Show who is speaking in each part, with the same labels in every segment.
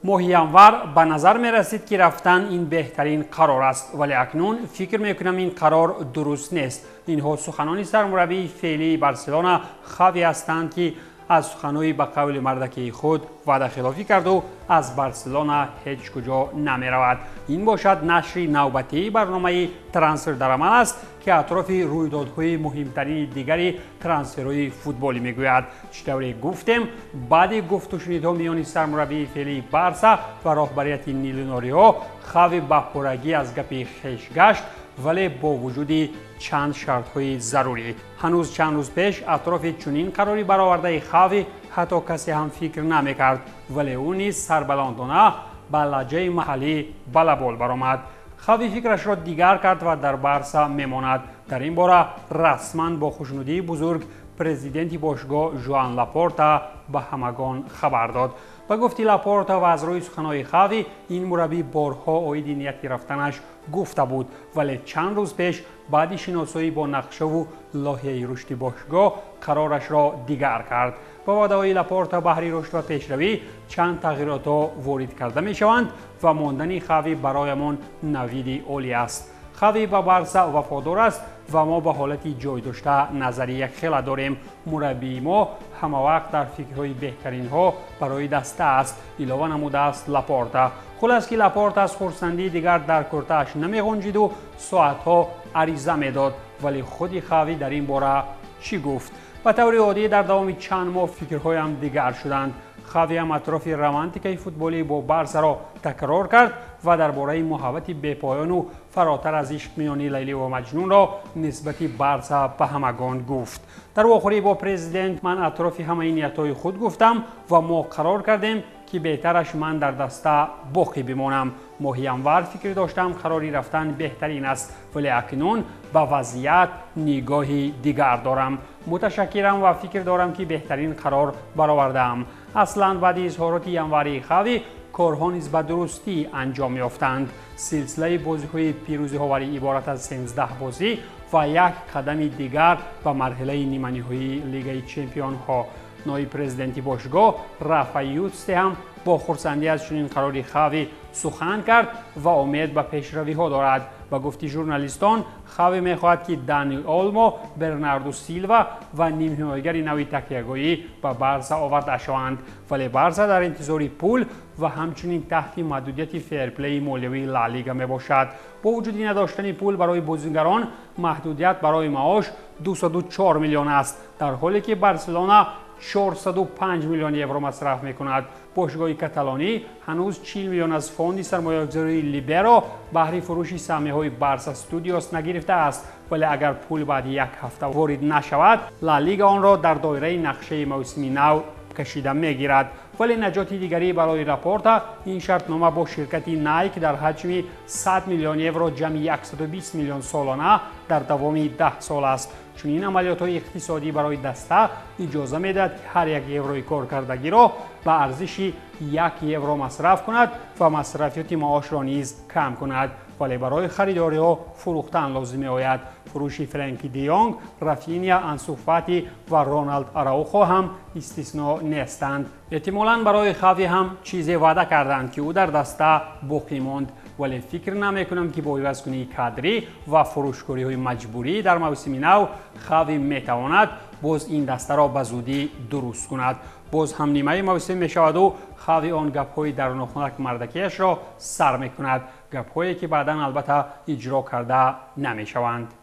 Speaker 1: ماهی ینور به نظر می رسید که رفتن این بهترین قرار است، ولی اکنون فکر می کنم این قرار درست نیست. اینها سخنان سرمربی فعلی بارسلونا خاوی هستند که از سخنهای به قول مردکی خود وعده خلافی کرد و از بارسلونا هیچ کجا نمی رود. این باشد نشر نوبتی برنامه ترانسفر در عمل است که اطراف رویدادهای مهمترین دیگری ترانسفرهای فوتبالی میگوید. چطوری گفتیم بعد گفت و شنیدها میان سرمربی فعلی بارسا و راهبریت نیلوناریو خاوی به پرگی از گپ خویش گشت، ولی با وجود چند شرط‌های ضروری. هنوز چند روز پیش اطراف چنین قراری برآورده خاوی حتی کسی هم فکر نمی‌کرد، ولی او نیز سربلندانه به لهجه محلی بلبل برآمد. خاوی فکرش را دیگر کرد و در بارسا میماند. در این باره رسما با خوشنودی بزرگ پرزیدنت باشگاه ژوان لاپورتا به همگان خبر داد. و گفتی لاپورتا و از روی سخنهای خاوی این مربی بارها اوید نیت رفتنش گفته بود، ولی چند روز پیش بعد شناسایی با نقشه و لایحه رشد باشگاه قرارش را دیگر کرد. با وعده‌های لاپورتا بهر رشد و پیشروی چند تغییرات وارد کرده می شوند و ماندن خاوی برایمان نوید عالی است. خاوی به بارسا وفادار است و ما به حالتی جای داشته نظریه خیلی داریم. مربی ما همه وقت در فکرهای بهترین ها برای دسته است، علاوه نموده است لاپورتا. خلاص که لاپورتا از خرسندی دیگر در کرته‌اش نمی غنجید و ساعتها عریضه میداد، ولی خودی خاوی در این باره چی گفت؟ به طور عادی در دوام چند ماه فکرهای هم دیگر شدند. خاوی هم اطراف رومانتیکای فوتبالی با بارسا را تکرار کرد و درباره محبت بی‌پایان و فراتر از عشق میان لیلی و مجنون را نسبت بارسا به همگان گفت. در آخری با پرزیدنت من اطراف همه نیت‌های خود گفتم و ما قرار کردیم که بهترش من در دسته باقی بمانم. ماهی ینور فکر داشتم قراری رفتن بهترین است، ولی اکنون به وضعیت نگاهی دیگر دارم. متشکرم و فکر دارم که بهترین قرار برآوردم. اصلا بعد اظهارات ینوری خاوی کارها نیز به درستی انجام یافتند. سلسله بازی‌های پیروزی هاوری عبارت از 13 بازی و یک قدم دیگر به مرحله نیمه‌نهایی لیگ چمپیون ها. نایب پرزیدنت باشگاه رافایوتس هم با خرسندی از چنین قراری خاوی سخن کرد و امید به پیشروی ها دارد. و گفتی ژورنالیستان خاوی میخواهد که دانی اولمو، برناردو سیلوا و نیم حمایتگر نوی تکیه‌گویی به بارسا آورده شوند، ولی بارسا در انتظار پول و همچنین تحت محدودیت فیرپلی مالیوی لالیگا می باشد. با وجود نداشتن پول برای بازیگران محدودیت برای معاش 204 میلیون است، در حالی که بارسلونا 405 میلیون یورو مصرف میکند. باشگاه کاتالانی هنوز 40 میلیون از فوند سرمایه‌گذاری لیبرو بهره فروش سهمیه‌های بارسا استودیوس نگرفته است، ولی اگر پول بعد یک هفته وارد نشود لالیگا آن را در دایره نقشه موسمی نو کشیده میگیرد. ولی نجات دیگری برای لاپورتا این شرطنامه با شرکت نایک در حجم 100 میلیون یورو جمعی 120 میلیون سالانه در دوام 10 سال است. چون این عملیات‌های اقتصادی برای دسته اجازه میدهد که هر یک یوروی کارکردگی را به ارزش 1 یورو مصرف کند و مصرفیات معاش را نیز کم کند، ولی برای خریداری ها فروختن لازم آید. فروش فرانکی دیونگ، رافینیا، انسو فاتی و رونالد آراوخو هم استثنا نیستند. احتمالاً برای خاوی هم چیزی وعده کردند که او در دسته باقی ماند، ولی فکر نمی کنم که با عوض‌کنی کادری و فروشکاری های مجبوری در موسم نو خاوی می تواند باز این دسته را به زودی درست کند. باز هم نیمه موسم می شود و خاوی آن گپ‌های درونخانه مردکیش را سر می کند، گپ‌هایی که بعداً البته اجرا کرده نمی شوند.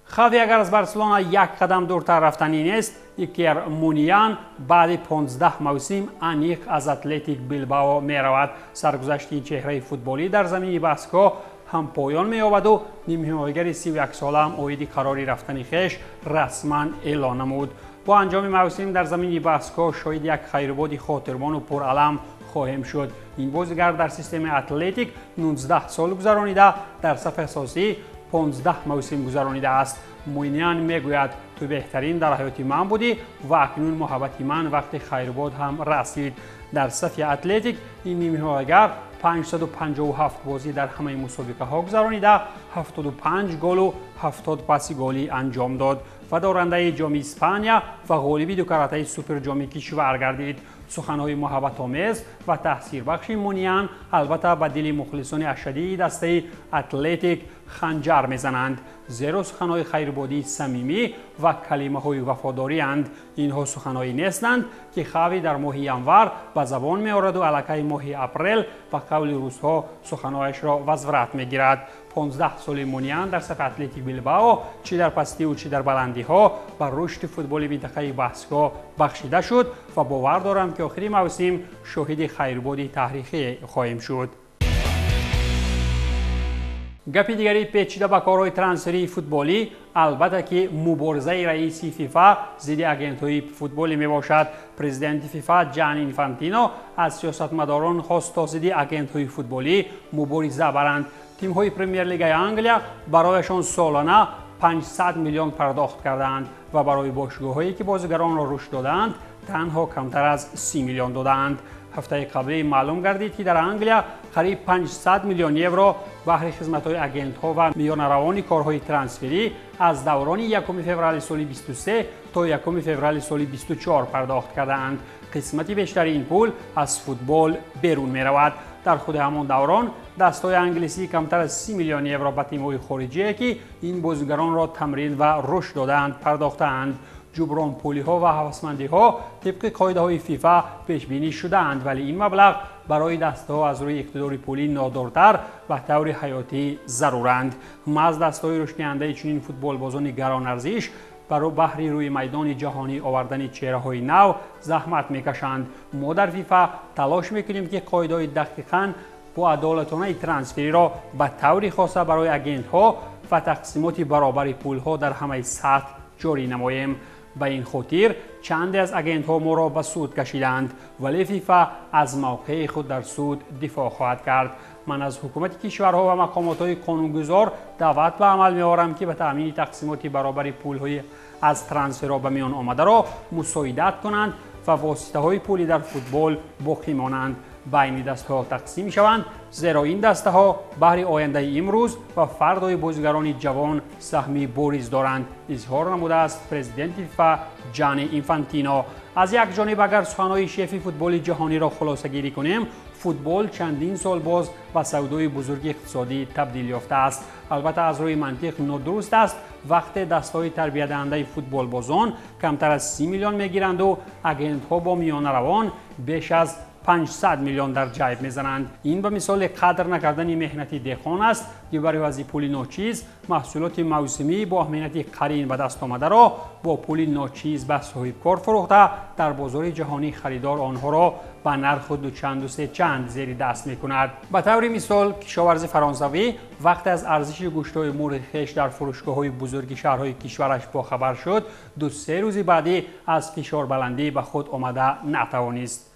Speaker 1: خاوی اگر از بارسلونا یک قدم دورتر رفتنی نیست، ایکر مونیان بعد 15 موسم انیق از اتلتیک بیلبائو می رود. سرگذشت این چهره فوتبالی در زمین باشگاه هم پایان می یابد و نیم حمایتگر 31 ساله هم اوید قراری رفتن خویش رسما اعلان نمود. با انجام موسم در زمین باشگاه شاید یک خیرباد خاطرمان و پرعلم خواهیم شد. این بازیگر در سیستم اتلتیک 19 سال گذرانیده، در صف اساسی 15 موسم گذرانیده است. موینیان میگوید تو بهترین در حیات من بودی و اکنون محبت من وقت خیرباد هم رسید. در صف اتلتیک این نیم حمایتگر 557 بازی در همه مسابقه ها گذرانیده، 75 گل و 70 پاس گلی انجام داد و دارنده جام اسپانیا و غالبی دو کرته سوپر جام کشور گردید. سخنهای محبت‌آمیز و تاثیربخش مونیان البته به دل مخلصان اشدی دسته اتلتیک خنجر میزنند، زیرا سخنهای خیربادی صمیمی و کلمه‌های وفاداری اند. اینها سخنهایی نیستند که خاوی در ماه ینور به زبان میآورد و علاقه ماه اپریل و قول روزها سخنهایش را وزورت میگیرد. 15 سال مونیان در صف اتلتیک بیلبائو چی در پستی و چی در بلندی ها بر رشد فوتبال منطقه باسکو بخشیده شد و باور دارم که آخرین موسم شاهد خیربادی تاریخی خواهیم شد. گپی دیگری پیچیده به کارهای ترانسفری فوتبالی البته که مبارزه رئیس فیفا ضد آگنت‌های فوتبالی می باشد. پرزیدنت فیفا جانی اینفانتینو از سیاستمداران خواست تا ضد آگنت‌های فوتبالی مبارزه برند. تیم‌های پرمیر لیگ انگلیا برایشان سالانه 500 میلیون پرداخت کردند و برای باشگاه‌هایی که بازیگران را رشد دادند تنها کمتر از 30 میلیون دادند. هفته قبلی معلوم گردید که در انگلیا قریب 500 میلیون یورو بهره خدمت‌های آگنت‌ها و میانروان کارهای ترانسفری از دوران 1 فوریه سال 23 تا 1 فوریه سال 24 پرداخت کردند. قسمتی بیشتر این پول از فوتبال بیرون می‌رود. در خود همان دوران دستای انگلیسی کمتر از 30 میلیون یورو به تیم‌های خارجی که این بازیگران را تمرین و رشد دادند پرداختند. جبران پولی‌ها و هوسمندی‌ها طبق قاعده‌های فیفا پیش بینی شدند، ولی این مبلغ برای دسته‌ها از روی اقتدار پولی نادرتر و طور حیاتی ضرورند. از دسته‌های رشدیننده چنین فوتبال بازان گران ارزش برای بهره روی میدان جهانی آوردن چهره‌های نو زحمت می‌کشند. ما در فیفا تلاش می‌کنیم که قاعده‌های دقیقاً با عدالتانه ترانسفری را به طور خاصه برای آگنت‌ها و تقسیمات برابر پول‌ها در همه سطح جاری نماییم. به این خاطر چند از آگنت‌ها ما را به سود کشیدند، ولی فیفا از موقع خود در سود دفاع خواهد کرد. من از حکومت کشورها و مقامات‌های قانونگذار دعوت به عمل می‌آورم که به تأمین تقسیمات برابر پول‌های از ترانسفرها به میان آمده را مساعدت کنند و واسطه‌های پولی در فوتبال باقی مانند بین دسته‌ها تقسیم شوند، زیرا این دسته‌ها بهره آینده امروز و فردای بازیگران جوان سهمی بارز دارند. اظهار نموده است پرزیدنت فیفا جانی اینفانتینو. از یک جانب اگر سخنهای شیف فوتبال جهانی را خلاصه گیری کنیم، فوتبال چندین سال باز به سودای بزرگ اقتصادی تبدیل یافته است. البته از روی منطق نادرست است وقتی دستهای تربیت دهنده فوتبال بازان کمتر از 30 میلیون میگیرند و آگنت‌ها با میانه روان بیش از 500 میلیون در جیب میزنند. این به مثال قدر نکردن مهنت دهقان است که برای از پول ناچیز محصولات موسمی با اهمیت قرین به دست آمده را با پول ناچیز به صاحبکار فروخته در بازار جهانی خریدار آنها را به نرخ دو چند و سه چند زیر دست میکند. به طور مثال کشاورز فرانسوی وقتی از ارزش گوشت‌های مرغ خویش در فروشگاه‌های بزرگ شهرهای کشورش باخبر شد، 2-3 روز بعدی از فشار بلندی به خود آمده نتوانست.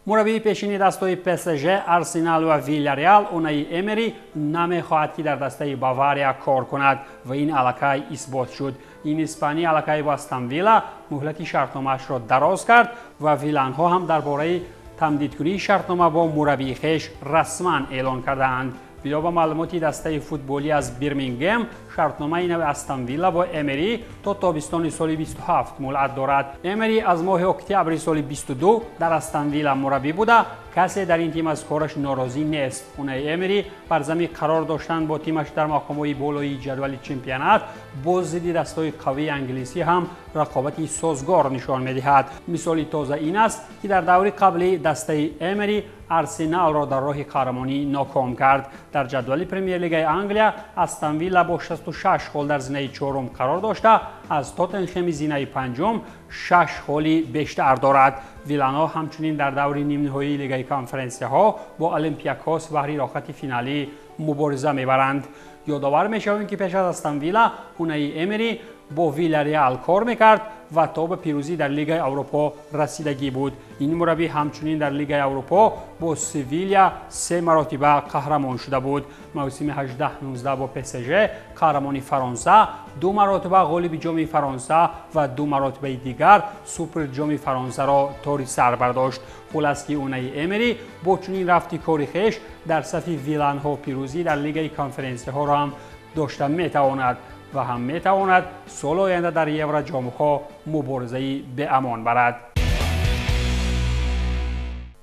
Speaker 1: مربی پیشین دستای PSG، آرسنال و ویلاریال اونای امری نمیخواهد که در دسته باواریا کار کند و این علاقه اثبات شد. این اسپانی علاقه با استون ویلا مهلت شرطنامه‌اش را دراز کرد و ویلان‌ها هم درباره تمدیدکنی شرطنامه با مربی خویش رسما اعلان کردند. بنا به معلومات دسته فوتبالی از برمینگهم، شرطنامه نو استون ویلا با امری تا تابستان سال 27 مولعت دارد. امری از ماه اکتبر سال 22 در استون ویلا مربی بوده. کسی در این تیم از کارش ناراضی نیست. اونای امری بر زمین قرار داشتن با تیمش در مقام‌های بالای جدول چمپیونات با ضد دستای قوی انگلیسی هم رقابتی سازگار نشان می‌دهد. مثال تازه این است که در دوره قبلی دسته امری آرسنال را در راه قهرمانی ناکام کرد. در جدول پرمیر لیگ انگلیا استون ویلا با 66 گل در زینه چهارم قرار داشته از تاتنهام زینه پنجم 6 گل بیشتر دارد. ویلانا همچنین در دور نیم نهایی لیگ کنفرانسیا ها با اولمپیاکوس بهره راحت فینالی مبارزه میبرند. یادآور میشویم که پیش از استون ویلا اونای امری با ویلاریال کار میکرد و تا به پیروزی در لیگ اروپا رسیدگی بود. این مربی همچنین در لیگ اروپا با سویلیا 3 مرتبه قهرمان شده بود. موسم 18-19 با PSG قهرمانی فرانسه، 2 مرتبه غالب جام فرانسه و 2 مرتبه دیگر سوپر جام فرانسه را تاری سر برداشت. خلاص که اونای امری با چنین رفتی کاری خویش در صف ویلان‌ها پیروزی در لیگ کنفرانسیا ها را هم داشته میتواند. و هم میتواند سال آینده در یورو جام‌ها مبارزه‌ای به امان برد.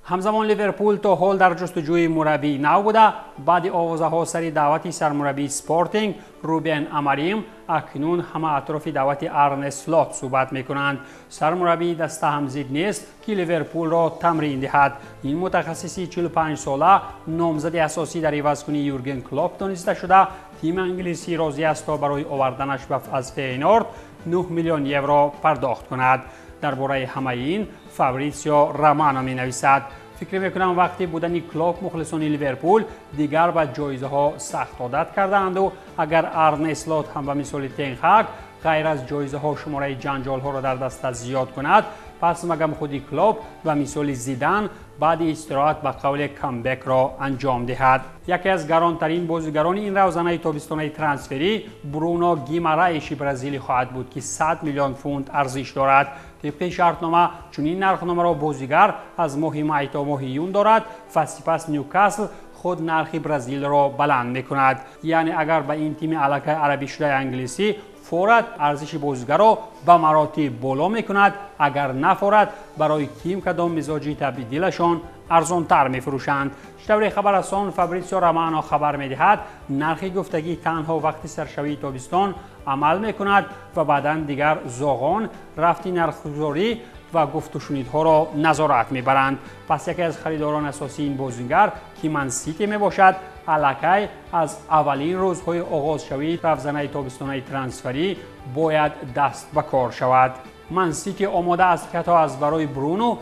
Speaker 1: همزمان لیورپول تا حال در جستجوی مربی نو بوده. بعد آوازه‌ها سر دعوت سرمربی سپورتینگ روبن اماریم، اکنون همه اطراف دعوت آرنه سلات صحبت میکنند. سرمربی دسته هم زید نیست که لیورپول را تمرین دهد. این متخصصی 45 ساله نامزد اساسی در عوضکنی یورگن کلوپ دانسته شده. تیم انگلیسی راضی است تا برای آوردنش از فینورد 9 میلیون یورو پرداخت کند. درباره همه این فابریسیو رومانو می نویسد: فکر میکنم وقتی بودن کلوپ مخلصان لیورپول دیگر به جایزه ها سخت عادت کردند و اگر آرنه سلات هم به مثال تن هاگ غیر از جایزه ها شماره جنجال ها را در دست زیاد کند، پس مگم خودی کلوپ و مثال زیدان بعد استراحت به قول کامبک را انجام دهد. یکی از گرانترین بازیگران این روزانه تابستانه ترانسفری برونو گیمارایش برزیلی خواهد بود که 100 میلیون پوند ارزش دارد. طبق شرطنامه چنین نرخنامه را بازیگر از ماه می تا ماه یون دارد و سپس نیوکاسل خود نرخ برزیل را بلند میکند. یعنی اگر به این تیم علاقه عربی شده انگلیسی فورد ارزش بازیگر را به مراتب بالا میکند، اگر نفورد برای تیم کدام مزاجی تبدیلشان ارزان تر میفروشند. شتوری خبررسان فابریسیو رومانو خبر میدهد نرخ گفتگی تنها وقتی سرشوی تابستان عمل میکند و بعدا دیگر زاغان رفتی نرخگذاری و گفت و شنیدها را نظارت میبرند. پس یکی از خریداران اساسی این بازیگر که من سیتی میباشد الکی از اولین روزهای آغاز شوی رفزنه تابستانه ترانسفری باید دست به کار شود. من سیتی آماده است که تا از برای برونو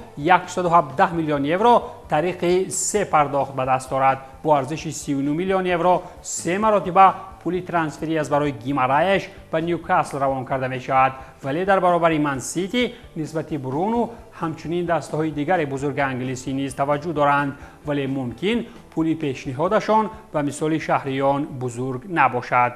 Speaker 1: 117 میلیون یورو طریق 3 پرداخت به دست دارد. با ارزش 39 میلیون یورو 3 مرتبه پول ترانسفری از برای گیمارایش به نیوکاسل روان کرده می شود. ولی در برابر من سیتی نسبت برونو همچنین دسته های دیگر بزرگ انگلیسی نیز توجه دارند، ولی ممکن پول پیشنهادشان و مثال شهریان بزرگ نباشد.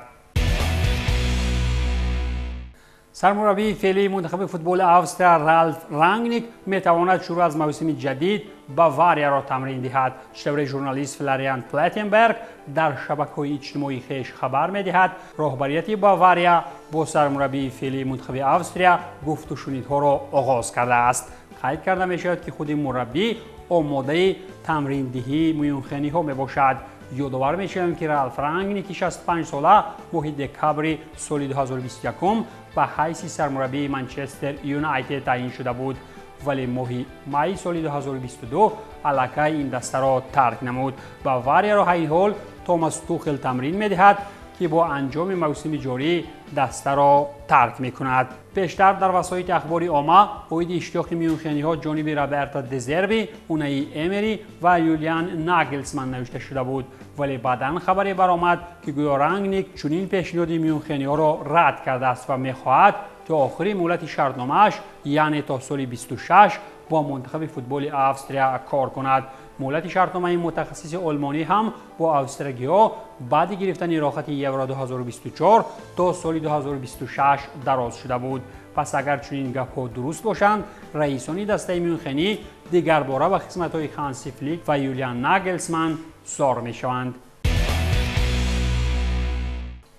Speaker 1: سرمربی فعلی منتخب فوتبال استرالیا رالف رانگنیک میتواند شروع از موسم جدید باواریا را تمرین دهد. شتوری ژورنالیست فلاریان پلاتنبرگ در شبکه‌های اجتماعی خیش خبر میدهد رهبریت باواریا با سرمربی فعلی منتخب استرالیا گفت و شنیدها را آغاز کرده است. قید کرده می شود که خود مربی آماده تمرین دهی میونخینی ها می باشد. یادآور می شویم که رالف رانگنیک 65 ساله ماه دکامبر سال 2021 به حیث سرمربی منچستر یونایتد تعیین شده بود، ولی ماه می سال 2022 الکی این دسته را ترک نمود. باواریا را این حال توماس توخل تمرین می دهد که با انجام موسم جاری دسته را ترک می کند. پیشتر در وسایل اخباری عامه اوید اشتیاق میونخینی ها جانب رابرتو دزربی، اونای امری و یولیان ناگلزمن نوشته شده بود، ولی بعداً خبری برآمد که گویا رانگنیک چنین پیشنهاد میونخینی ها را رد کرده است و میخواهد تا آخری مهلت شرطنامه‌اش یعنی تا سال 26 با منتخب فوتبال استرالیا کار کند. مهلت شرطنامه این متخصص آلمانی هم با استرالیا بعد گرفتن راحت یورو 2024 تا سال 2026 دراز شده بود. پس اگر چنین گپ‌ها درست باشند، رئیسان دسته میونخینی دیگر باره به خدمت‌های هانسی فلیک و یولیان ناگلزمن سار می‌شوند.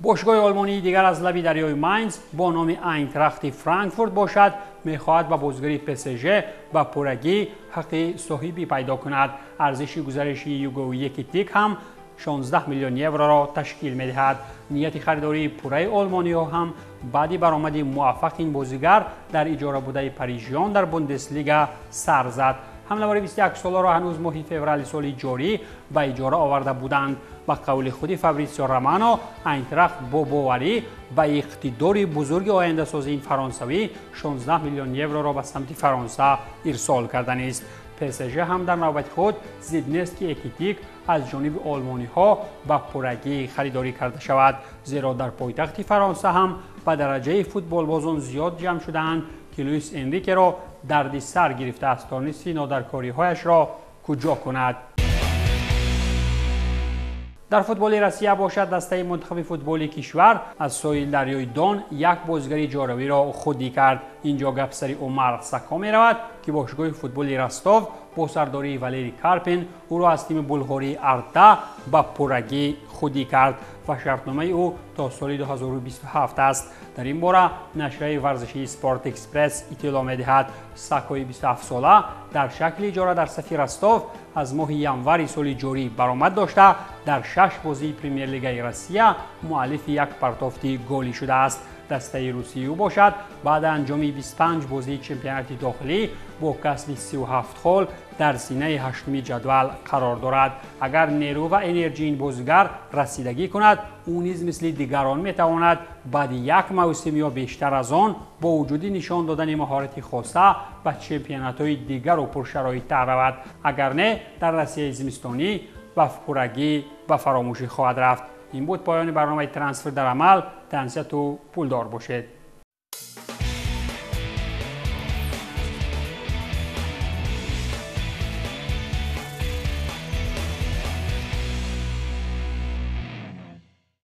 Speaker 1: باشگاه آلمانی دیگر از لب دریای ماینز با نام آینتراخت فرانکفورت باشد میخواهد با بازیگری PSG و پورگی حق صاحبی پیدا کند. ارزش گزارشی یوگو یکیتیک هم 16 میلیون یورو را تشکیل میدهد. نیت خریداری پوره آلمانی ها هم بعد برآمد موفق این بازیگر در اجاره بوده پاریژیان در بوندسلیگا سر زد. حمله‌ور 21 ساله را هنوز ماه فوریه سال جاری به اجاره آورده بودند. با قول خود فابریسیو رومانو آینتراخت با باوری به اقتدار بزرگ آینده سازی این فرانسوی 16 میلیون یورو را به سمت فرانسه ارسال کردن است. PSG هم در نوبت خود ضد نیست که اکیتیک از جانب آلمانی ها به پورگی خریداری کرده شود، زیرا در پایتخت فرانسه هم به درجه فوتبال بازان زیاد جمع شدند که لوئیس انریکه را دردی سر گرفته است تا نصف نادرکاری هایش را کجا کند. در فوتبال روسیه باشد دسته منتخب فوتبال کشور از ساحل دریای دون یک بازیگر جاروی را خودی کرد. اینجا گپ سر عمر سکا می رود که باشگاه فوتبال رستاو با سرداری والری کارپین او را از تیم بلغاری اردا به پرگی خودی کرد و شرطنامه او تا سال 2027 است. در این باره نشریه ورزشی سپورت اکسپرس اطلاع می‌دهد ساکای 27 ساله در شکل اجاره در صف رستاو از ماه ینوری سال جاری برآمد داشته در 6 بازی پرمیر لیگ روسیه مؤلف یک پرتافت گلی شده است. دسته روسی او باشد بعد انجام 25 بازی چمپیونات داخلی با کسب 37 گل در سینه هشتمی جدول قرار دارد. اگر نیرو و انرژی این بازیگر رسیدگی کند او نیز مثل دیگران میتواند بعد یک موسم یا بیشتر از آن با وجود نشان دادن مهارت خاصه به چمپیونات‌های دیگر و پرشرایط‌تر رود. اگر نه در روسیه زمستانی و پرگی به فراموشی خواهد رفت. این بود پایان برنامه ترانسفر در عمل. تنسیت و پولدار باشید.